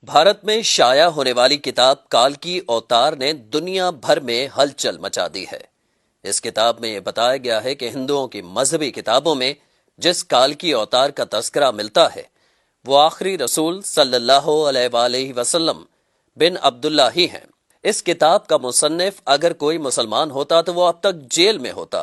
بھارت میں شائع ہونے والی کتاب کالکی اوتار نے دنیا بھر میں ہلچل مچا دی ہے۔ اس کتاب میں یہ بتایا گیا ہے کہ ہندوؤں کی مذہبی کتابوں میں جس کالکی اوتار کا تذکرہ ملتا ہے وہ آخری رسول صلی اللہ علیہ وآلہ وسلم بن عبداللہ ہی ہیں۔ اس کتاب کا مصنف اگر کوئی مسلمان ہوتا تو وہ اب تک جیل میں ہوتا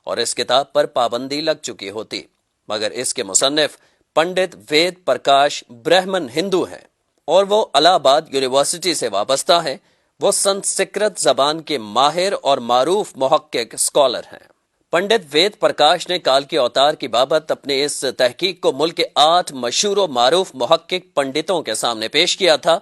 اور اس کتاب پر پابندی لگ چکی ہوتی، مگر اس کے مصنف پنڈت وید پرکاش برہمن ہندو ہیں اور وہ الہ آباد یونیورسٹی سے وابستہ ہیں۔ وہ سنسکرت زبان کے ماہر اور معروف محقق اسکالر ہیں۔ پنڈت وید پرکاش نے کالکی اوتار کی بابت اپنے اس تحقیق کو ملک کے 8 مشہور و معروف محقق پنڈتوں کے سامنے پیش کیا تھا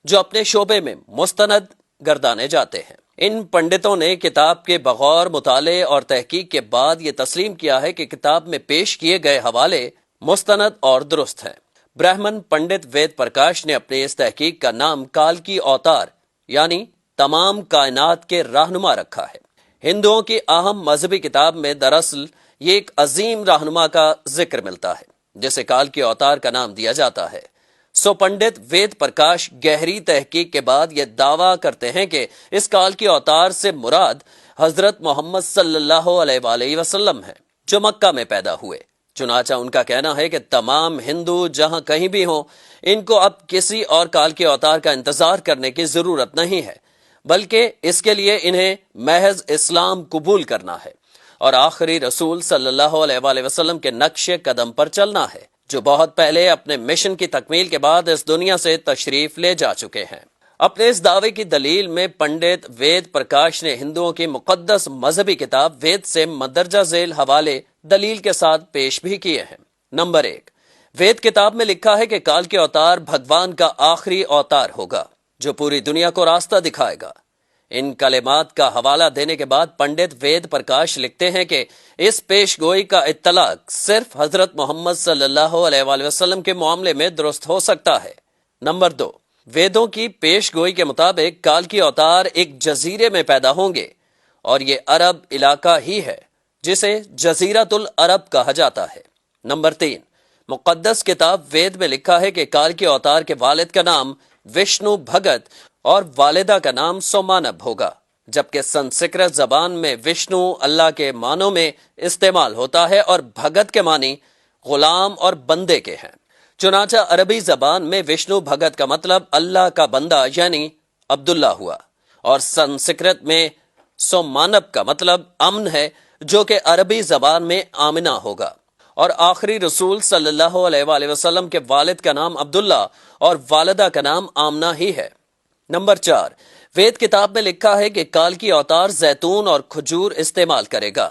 جو اپنے شعبے میں مستند گردانے جاتے ہیں۔ ان پنڈتوں نے کتاب کے بغور مطالعے اور تحقیق کے بعد یہ تسلیم کیا ہے کہ کتاب میں پیش کیے گئے حوالے مستند اور درست ہیں۔ برہمن پنڈت وید پرکاش نے اپنے اس تحقیق کا نام کالکی اوتار یعنی تمام کائنات کے رہنما رکھا ہے۔ ہندوؤں کی اہم مذہبی کتاب میں دراصل یہ ایک عظیم رہنما کا ذکر ملتا ہے جسے کالکی اوتار کا نام دیا جاتا ہے۔ سو پنڈت وید پرکاش گہری تحقیق کے بعد یہ دعویٰ کرتے ہیں کہ اس کالکی اوتار سے مراد حضرت محمد صلی اللہ علیہ وآلہ وسلم ہیں جو مکہ میں پیدا ہوئے۔ چنانچہ ان کا کہنا ہے کہ تمام ہندو جہاں کہیں بھی ہوں ان کو اب کسی اور کالکی اوتار کا انتظار کرنے کی ضرورت نہیں ہے، بلکہ اس کے لیے انہیں محض اسلام قبول کرنا ہے اور آخری رسول صلی اللہ علیہ وآلہ وسلم کے نقش قدم پر چلنا ہے جو بہت پہلے اپنے مشن کی تکمیل کے بعد اس دنیا سے تشریف لے جا چکے ہیں۔ اپنے اس دعوے کی دلیل میں پنڈت وید پرکاش نے ہندوؤں کی مقدس مذہبی کتاب وید سے مندرجہ ذیل حوالے دلیل کے ساتھ پیش بھی کیے ہیں۔ نمبر 1، وید کتاب میں لکھا ہے کہ کالکی اوتار بھگوان کا آخری اوتار ہوگا جو پوری دنیا کو راستہ دکھائے گا۔ ان کلمات کا حوالہ دینے کے بعد پنڈت وید پرکاش لکھتے ہیں کہ اس پیش گوئی کا اطلاق صرف حضرت محمد صلی اللہ علیہ وآلہ وسلم کے معاملے میں درست ہو سکتا ہے۔ نمبر 2، ویدوں کی پیش گوئی کے مطابق کالکی اوتار ایک جزیرے میں پیدا ہوں گے اور یہ عرب علاقہ ہی ہے جسے جزیرۃ العرب کہا جاتا ہے۔ نمبر 3، مقدس کتاب وید میں لکھا ہے کہ کالکی اوتار کے والد کا نام وشنو بھگت اور والدہ کا نام سومانب ہوگا، جبکہ سنسکرت زبان میں وشنو اللہ کے معنوں میں استعمال ہوتا ہے اور بھگت کے معنی غلام اور بندے کے ہیں۔ چنانچہ عربی زبان میں وشنو بھگت کا مطلب اللہ کا بندہ یعنی عبداللہ ہوا اور سنسکرت میں سومانب کا مطلب امن ہے جو کہ عربی زبان میں آمنہ ہوگا، اور آخری رسول صلی اللہ علیہ وآلہ وسلم کے والد کا نام عبداللہ اور والدہ کا نام آمنہ ہی ہے۔ نمبر 4، وید کتاب میں لکھا ہے کہ کالکی اوتار زیتون اور کھجور استعمال کرے گا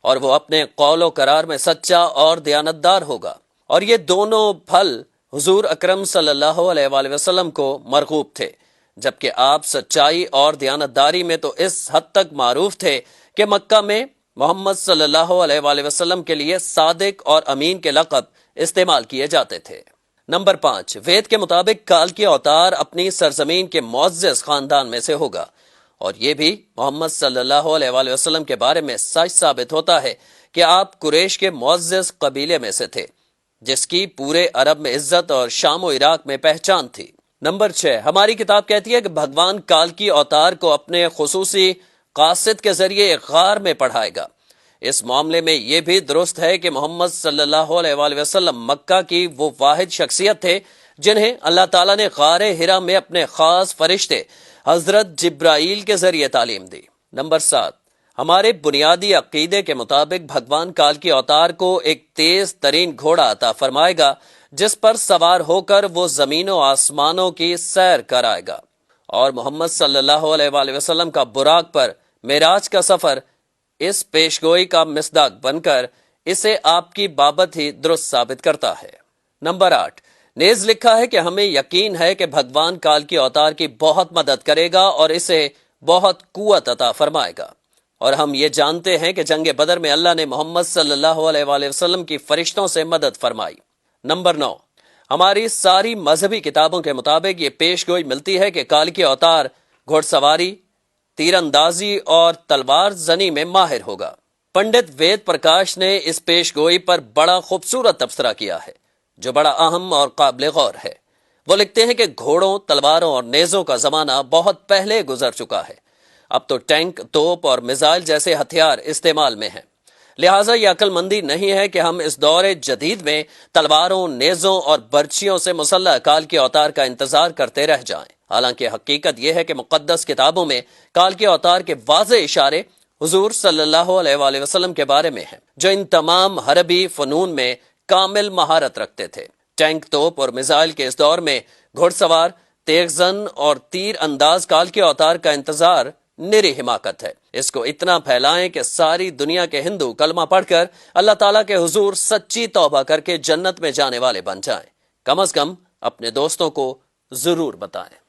اور وہ اپنے قول و قرار میں سچا اور دیانتدار ہوگا، اور یہ دونوں پھل حضور اکرم صلی اللہ علیہ وآلہ وسلم کو مرغوب تھے، جبکہ آپ سچائی اور دیانتداری میں تو اس حد تک معروف تھے کہ مکہ میں محمد صلی اللہ علیہ وآلہ وسلم کے لیے صادق اور امین کے لقب استعمال کیے جاتے تھے۔ نمبر 5، وید کے مطابق کالکی اوتار اپنی سرزمین کے معزز خاندان میں سے ہوگا، اور یہ بھی محمد صلی اللہ علیہ وآلہ وسلم کے بارے میں سچ ثابت ہوتا ہے کہ آپ قریش کے معزز قبیلے میں سے تھے جس کی پورے عرب میں عزت اور شام و عراق میں پہچان تھی۔ نمبر 6، ہماری کتاب کہتی ہے کہ بھگوان کالکی اوتار کو اپنے خصوصی قاصد کے ذریعے ایک غار میں پڑھائے گا۔ اس معاملے میں یہ بھی درست ہے کہ محمد صلی اللہ علیہ وآلہ وسلم مکہ کی وہ واحد شخصیت تھے جنہیں اللہ تعالیٰ نے غار ہرا میں اپنے خاص فرشتے حضرت جبرائیل کے ذریعے تعلیم دی۔ نمبر 7، ہمارے بنیادی عقیدے کے مطابق بھگوان کالکی اوتار کو ایک تیز ترین گھوڑا عطا فرمائے گا جس پر سوار ہو کر وہ زمین و آسمانوں کی سیر کرائے گا، اور محمد صلی اللہ علیہ وآلہ وسلم کا براق پر معراج کا سفر اس پیشگوئی کا مصداق بن کر اسے آپ کی بابت ہی درست ثابت کرتا ہے۔ نمبر 8، نیز لکھا ہے کہ ہمیں یقین ہے کہ بھگوان کالکی اوتار کی بہت مدد کرے گا اور اسے بہت قوت عطا فرمائے گا، اور ہم یہ جانتے ہیں کہ جنگ بدر میں اللہ نے محمد صلی اللہ علیہ وآلہ وسلم کی فرشتوں سے مدد فرمائی۔ نمبر 9، ہماری ساری مذہبی کتابوں کے مطابق یہ پیش گوئی ملتی ہے کہ کالکی اوتار گھوڑ سواری، تیر اندازی اور تلوار زنی میں ماہر ہوگا۔ پنڈت وید پرکاش نے اس پیش گوئی پر بڑا خوبصورت تبصرہ کیا ہے جو بڑا اہم اور قابل غور ہے۔ وہ لکھتے ہیں کہ گھوڑوں، تلواروں اور نیزوں کا زمانہ بہت پہلے گزر چکا ہے۔ اب تو ٹینک، توپ اور میزائل جیسے ہتھیار استعمال میں ہیں۔ لہٰذا یہ عقل مندی نہیں ہے کہ ہم اس دور جدید میں تلواروں، نیزوں اور برچھیوں سے مسلح کال کے اوتار کا انتظار کرتے رہ جائیں۔ حالانکہ حقیقت یہ ہے کہ مقدس کتابوں میں کال کے اوتار کے واضح اشارے حضور صلی اللہ علیہ وآلہ وسلم کے بارے میں ہیں، جو ان تمام حربی فنون میں کامل مہارت رکھتے تھے۔ ٹینک، توپ اور میزائل کے اس دور میں گھڑ سوار، تیز زن اور تیر انداز کال کے اوتار کا انتظار نری حماقت ہے۔ اس کو اتنا پھیلائیں کہ ساری دنیا کے ہندو کلمہ پڑھ کر اللہ تعالیٰ کے حضور سچی توبہ کر کے جنت میں جانے والے بن جائیں۔ کم از کم اپنے دوستوں کو ضرور بتائیں۔